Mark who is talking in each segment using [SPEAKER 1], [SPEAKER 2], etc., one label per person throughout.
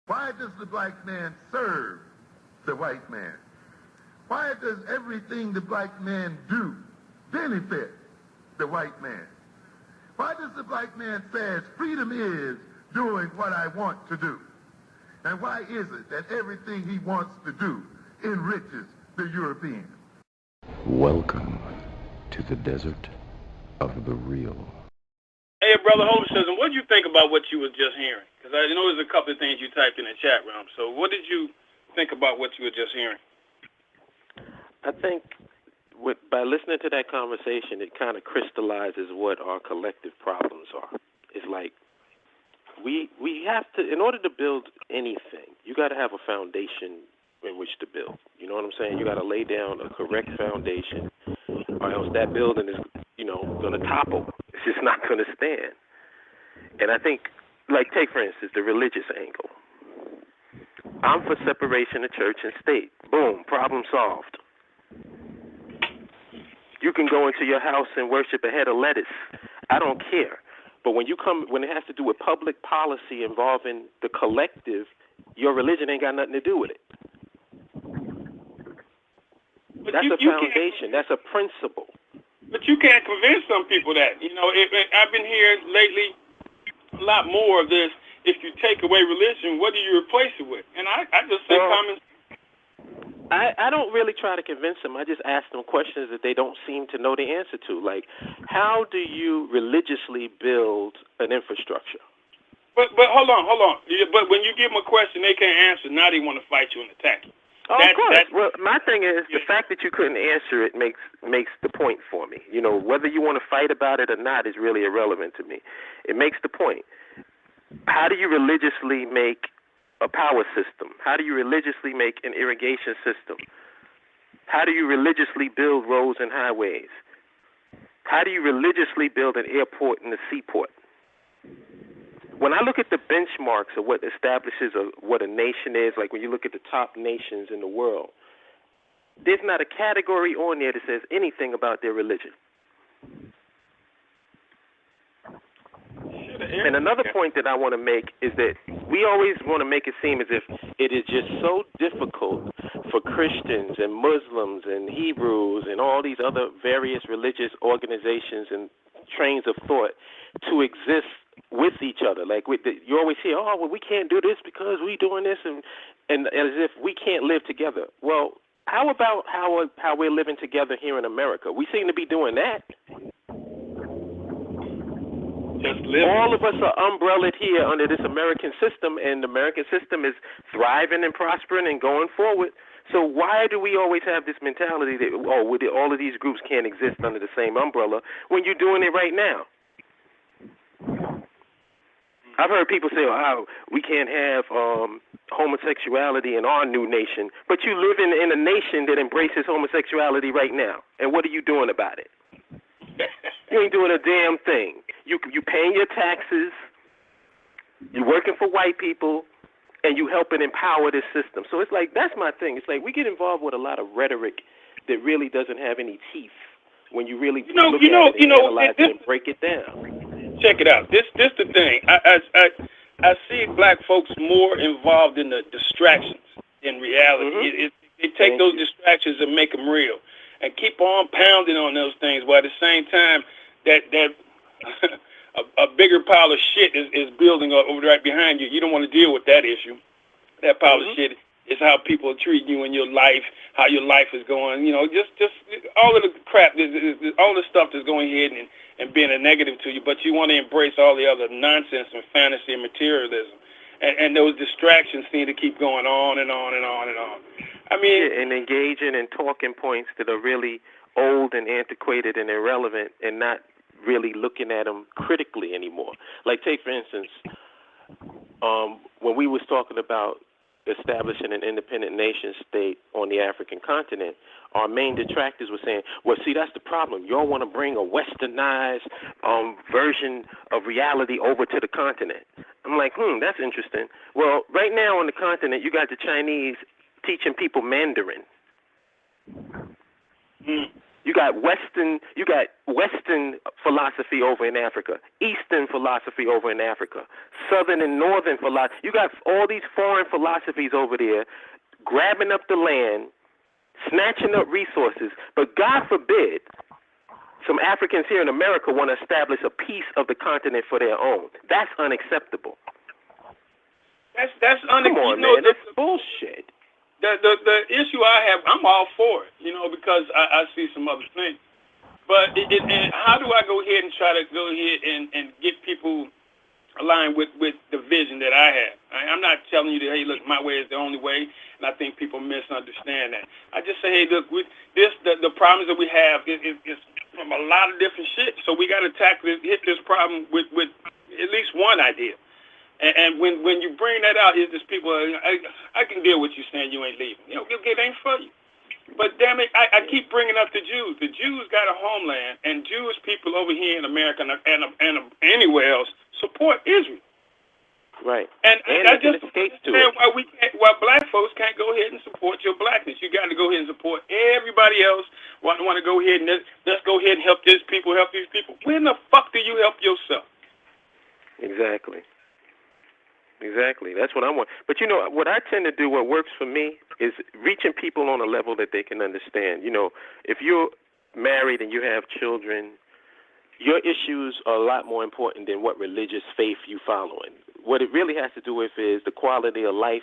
[SPEAKER 1] Why does the black man serve the white man? Why does everything the black man do benefit the white man? Why does the black man say freedom is doing what I want to do? And why is it that everything he wants to do enriches the European?
[SPEAKER 2] Welcome to the desert of the real.
[SPEAKER 3] Hey, Brother Holipsism, what did you think about what you were just hearing? Because I know there's a couple of things you typed in the chat room. So what did you think about what you were just hearing?
[SPEAKER 4] I think by listening to that conversation, it kind of crystallizes what our collective problems are. It's like we have to, in order to build anything, you got to have a foundation in which to build. You know what I'm saying? You got to lay down a correct foundation, or else that building is, going to topple. It's just not going to stand. And I think, like, take, for instance, the religious angle. I'm for separation of church and state. Boom, problem solved. You can go into your house and worship a head of lettuce. I don't care. But when it has to do with public policy involving the collective, your religion ain't got nothing to do with it. But that's a foundation. That's a principle.
[SPEAKER 3] But you can't convince some people that. I've been hearing lately a lot more of this. If you take away religion, what do you replace it with? And I just say common sense.
[SPEAKER 4] I don't really try to convince them. I just ask them questions that they don't seem to know the answer to. Like, how do you religiously build an infrastructure?
[SPEAKER 3] But hold on. But when you give them a question they can't answer, now they want to fight you and attack you.
[SPEAKER 4] Oh, of course. Well, my thing is the fact that you couldn't answer it makes the point for me. Whether you want to fight about it or not is really irrelevant to me. It makes the point. How do you religiously make a power system? How do you religiously make an irrigation system? How do you religiously build roads and highways? How do you religiously build an airport and a seaport? When I look at the benchmarks of what establishes what a nation is, like when you look at the top nations in the world, there's not a category on there that says anything about their religion. And another point that I want to make is that we always want to make it seem as if it is just so difficult for Christians and Muslims and Hebrews and all these other various religious organizations and trains of thought to exist with each other. Like you always hear, we can't do this because we doing this, and as if we can't live together. Well, how about how we're living together here in America? We seem to be doing that. All of us are umbrellaed here under this American system, and the American system is thriving and prospering and going forward. So why do we always have this mentality that, all of these groups can't exist under the same umbrella when you're doing it right now? I've heard people say, we can't have homosexuality in our new nation, but you live in a nation that embraces homosexuality right now. And what are you doing about it? You ain't doing a damn thing. You paying your taxes, you're working for white people, and you helping empower this system. So it's like, that's my thing. It's like we get involved with a lot of rhetoric that really doesn't have any teeth when you really look at it and analyze it and break it down.
[SPEAKER 3] Check it out. This the thing. I see black folks more involved in the distractions in reality. Mm-hmm. They take those distractions and make them real, and keep on pounding on those things. While at the same time, that a bigger pile of shit is building up over right behind you. You don't want to deal with that issue. That pile of shit is how people are treating you in your life, how your life is going. Just all of the crap, all the stuff that's going ahead and being a negative to you. But you want to embrace all the other nonsense and fantasy and materialism. And those distractions seem to keep going on and on and on and on. I mean,
[SPEAKER 4] and engaging in talking points that are really old and antiquated and irrelevant, and not really looking at them critically anymore. Like, take for instance, when we was talking about establishing an independent nation state on the African continent, our main detractors were saying, well, see, that's the problem. Y'all want to bring a westernized version of reality over to the continent. I'm like, that's interesting. Well, right now on the continent, you got the Chinese teaching people Mandarin. You got Western philosophy over in Africa, Eastern philosophy over in Africa, Southern and Northern philosophy. You got all these foreign philosophies over there, grabbing up the land, snatching up resources. But God forbid, some Africans here in America want to establish a piece of the continent for their own. That's unacceptable.
[SPEAKER 3] That's unacceptable.
[SPEAKER 4] Come on, man, that's bullshit.
[SPEAKER 3] The issue I have, I'm all for it, because I see some other things. But and how do I go ahead and try to go ahead and get people aligned with the vision that I have? I'm not telling you that, hey, look, my way is the only way, and I think people misunderstand that. I just say, hey, look, the problems that we have is from a lot of different shit. So we got to hit this problem with at least one idea. And when you bring that out, it's just people, I can deal with you saying you ain't leaving. It ain't for you. But damn it, I keep bringing up the Jews. The Jews got a homeland, and Jewish people over here in America and anywhere else support Israel.
[SPEAKER 4] Right.
[SPEAKER 3] And I just understand why black folks can't go ahead and support your blackness. You got to go ahead and support everybody else. Want to go ahead and let's go ahead and help these people. When the fuck do you help yourself?
[SPEAKER 4] Exactly. That's what I want. But what I tend to do, what works for me, is reaching people on a level that they can understand. If you're married and you have children, your issues are a lot more important than what religious faith you following. What it really has to do with is the quality of life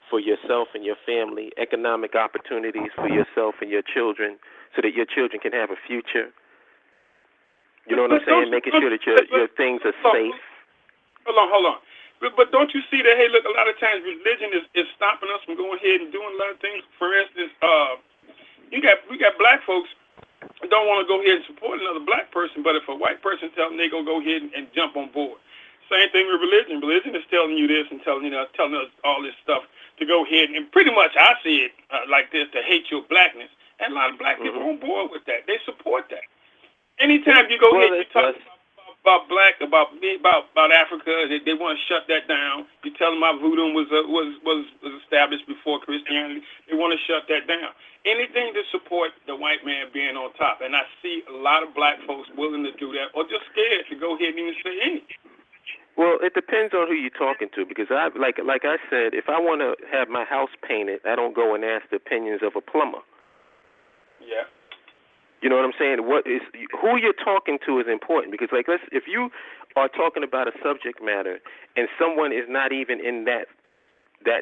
[SPEAKER 4] for yourself and your family, economic opportunities for yourself and your children, so that your children can have a future. You know what I'm saying? Making sure that your things are safe.
[SPEAKER 3] Hold on. But don't you see that, hey, look, a lot of times religion is stopping us from going ahead and doing a lot of things. For instance, we got black folks who don't want to go ahead and support another black person, but if a white person tells them, they're going to go ahead and jump on board. Same thing with religion. Religion is telling you this and telling us all this stuff to go ahead. And pretty much I see it like this, to hate your blackness. And a lot of black people are on board with that. They support that. Anytime you go ahead and you talk about Africa, they want to shut that down. You tell them our voodoo was established before Christianity. They want to shut that down. Anything to support the white man being on top, and I see a lot of black folks willing to do that, or just scared to go ahead and even say anything.
[SPEAKER 4] Well, it depends on who you're talking to, because like I said, if I want to have my house painted, I don't go and ask the opinions of a plumber.
[SPEAKER 3] Yeah.
[SPEAKER 4] You know what I'm saying? Who you're talking to is important, because if you are talking about a subject matter and someone is not even in that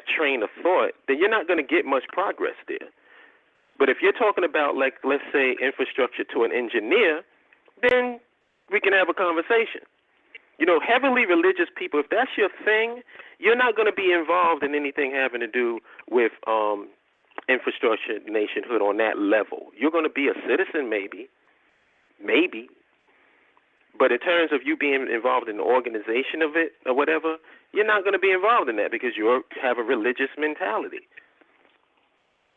[SPEAKER 4] train of thought, then you're not going to get much progress there. But if you're talking about, like, let's say, infrastructure to an engineer, then we can have a conversation. Heavily religious people, if that's your thing, you're not going to be involved in anything having to do with infrastructure, nationhood on that level. You're going to be a citizen, maybe, but in terms of you being involved in the organization of it or whatever, you're not going to be involved in that because you have a religious mentality.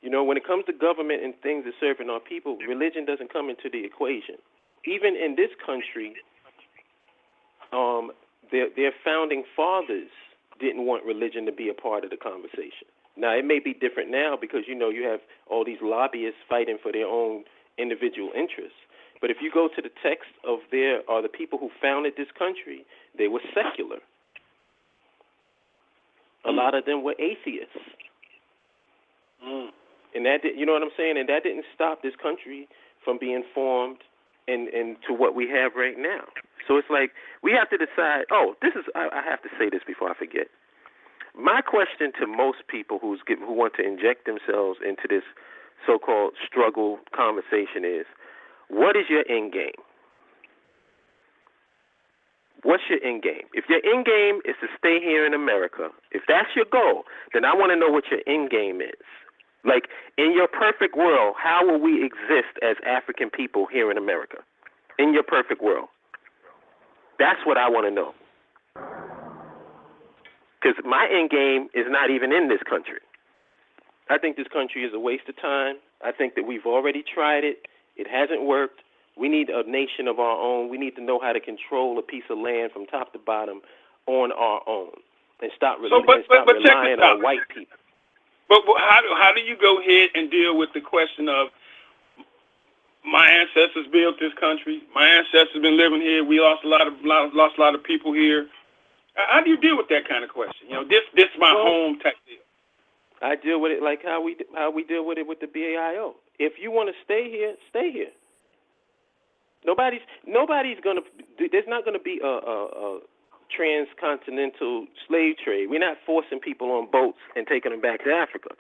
[SPEAKER 4] When it comes to government and things that serving our people, religion doesn't come into the equation. Even in this country, their founding fathers didn't want religion to be a part of the conversation. Now, it may be different now because, you have all these lobbyists fighting for their own individual interests. But if you go to the text of the people who founded this country, they were secular. A lot of them were atheists. And that, you know what I'm saying? And that didn't stop this country from being formed into what we have right now. So it's like we have to decide, I have to say this before I forget. My question to most people who want to inject themselves into this so-called struggle conversation is, what is your end game? What's your end game? If your end game is to stay here in America, if that's your goal, then I want to know what your end game is. Like, in your perfect world, how will we exist as African people here in America? In your perfect world. That's what I want to know. Because my end game is not even in this country. I think this country is a waste of time. I think that we've already tried it. It hasn't worked. We need a nation of our own. We need to know how to control a piece of land from top to bottom on our own and stop relying on white people.
[SPEAKER 3] But how do you go ahead and deal with the question of my ancestors built this country. My ancestors been living here. We lost a lot of people here. How do you deal with that kind of question? You know, this is my home type deal.
[SPEAKER 4] I deal with it like how we deal with it with the BAIO. If you want to stay here, stay here. Nobody's gonna. There's not gonna be a transcontinental slave trade. We're not forcing people on boats and taking them back to Africa.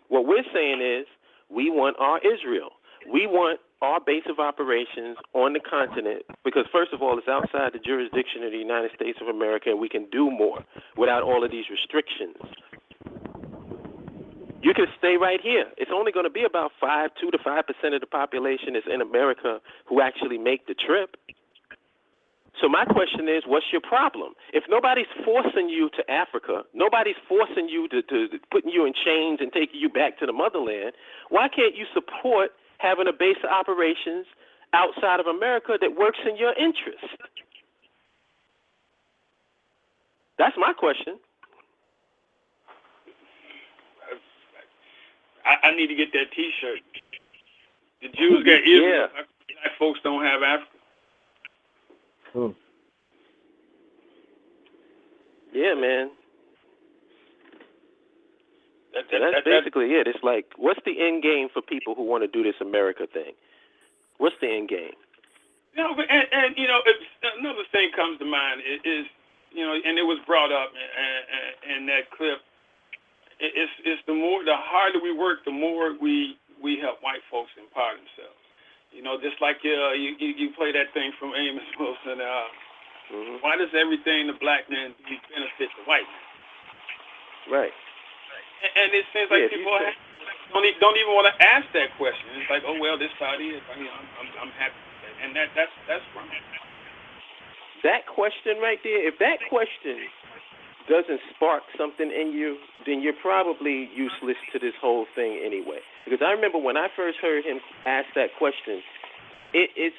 [SPEAKER 4] What we're saying is we want our Israel. We want our base of operations on the continent because, first of all, it's outside the jurisdiction of the United States of America, and we can do more without all of these restrictions. You can stay right here. It's only going to be about 2 to 5% of the population is in America who actually make the trip. So my question is, what's your problem? If nobody's forcing you to Africa, nobody's forcing you to putting you in chains and taking you back to the motherland, why can't you support having a base of operations outside of America that works in your interest? That's my question.
[SPEAKER 3] I need to get that T-shirt. The Jews got Israel. Yeah. Black folks don't have Africa.
[SPEAKER 4] Yeah, man. That's basically it. It's like, what's the end game for people who want to do this America thing? What's the end game?
[SPEAKER 3] You know, and you know, another thing comes to mind is you know, and it was brought up in that clip. It's the harder we work, the more we help white folks empower themselves. You know, just like you play that thing from Amos Wilson. Why does everything the black man do benefit the white man?
[SPEAKER 4] Right.
[SPEAKER 3] And it seems like people don't even want to ask that question. It's like, oh well, this how it is. I mean, I'm happy with that, and that's wrong.
[SPEAKER 4] That question right there, if that question doesn't spark something in you, then you're probably useless to this whole thing anyway. Because I remember when I first heard him ask that question, it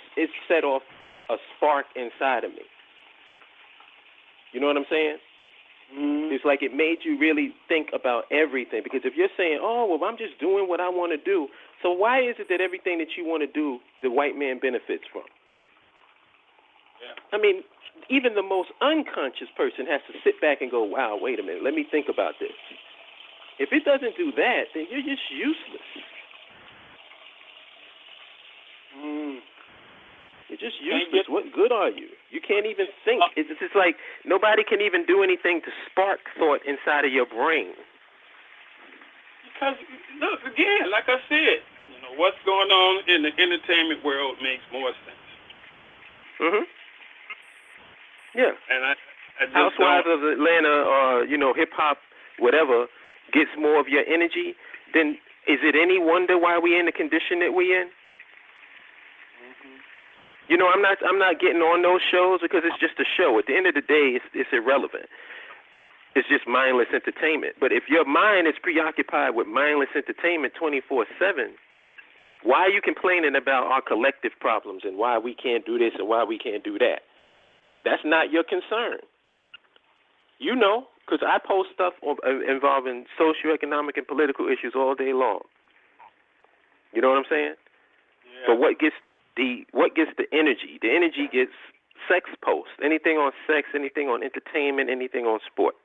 [SPEAKER 4] set off a spark inside of me. You know what I'm saying? Mm-hmm. It's like it made you really think about everything. Because if you're saying, oh, well, I'm just doing what I want to do, so why is it that everything that you want to do, the white man benefits from? Yeah. I mean, even the most unconscious person has to sit back and go, wow, wait a minute, let me think about this. If it doesn't do that, then you're just useless. You're just useless. What good are you? You can't even think. It's just like nobody can even do anything to spark thought inside of your brain.
[SPEAKER 3] Because, look, again, like I said, you know, what's going on in the entertainment world makes more sense. Mm-hmm.
[SPEAKER 4] Yeah.
[SPEAKER 3] And I just
[SPEAKER 4] Housewives of Atlanta or, you know, hip-hop, whatever, gets more of your energy, then is it any wonder why we're in the condition that we're in? You know, I'm not getting on those shows because it's just a show. At the end of the day, it's irrelevant. It's just mindless entertainment. But if your mind is preoccupied with mindless entertainment 24/7, why are you complaining about our collective problems and why we can't do this and why we can't do that? That's not your concern. You know, because I post stuff involving socioeconomic and political issues all day long. You know what I'm saying? Yeah. But what gets the energy? The energy gets sex posts. Anything on sex, anything on entertainment, anything on sports.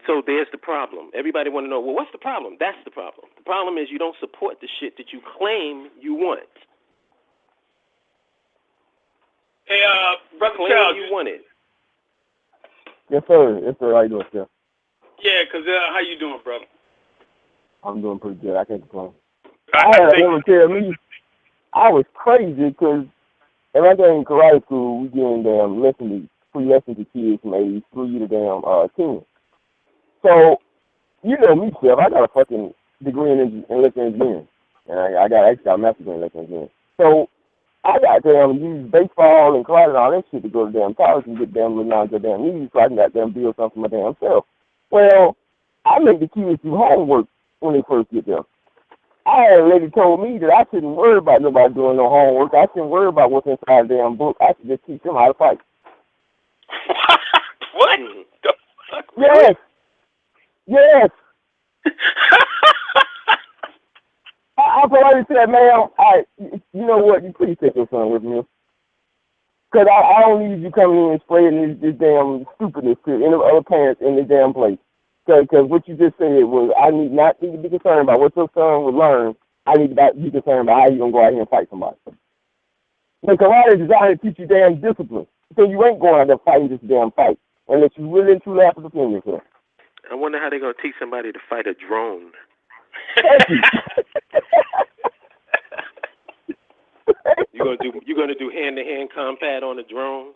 [SPEAKER 4] So there's the problem. Everybody want to know, well, what's the problem? That's the problem. The problem is you don't support the shit that you claim you want.
[SPEAKER 3] Hey, Brother Charles.
[SPEAKER 4] You want it.
[SPEAKER 5] Yes, sir. Yes, sir. How you doing, sir?
[SPEAKER 3] Yeah, because how you doing, brother?
[SPEAKER 5] I'm doing pretty good. I can't complain. I had a woman tell me I was crazy because if I go in karate school, we getting free lessons to kids from age 3 to 10. So, you know me, Chef. I got a fucking degree in electrical engineering, and I got a master's degree in electrical engineering. So I got use baseball and karate and all that shit to go to damn college and get damn little knowledge of damn music so I can goddamn build something for my damn self. Well, I make the kids do homework when they first get there. I had a lady told me that I shouldn't worry about nobody doing no homework. I shouldn't worry about what's inside the damn book. I should just teach them how to fight.
[SPEAKER 3] What? The fuck?
[SPEAKER 5] Yes. Yes. I politely said, ma'am, you know what? You please take your son with me. Because I don't need you coming in and spreading this damn stupidness to any other parents in this damn place. Because what you just said was, I need not need to be concerned about what your son would learn. I need to be concerned about how you're going to go out here and fight somebody. The karate is designed to teach you damn discipline. So you ain't going out there fighting this damn fight unless you really and truly have to defend yourself.
[SPEAKER 4] I wonder how they're going to teach somebody to fight a drone. You're gonna do hand-to-hand combat on a drone?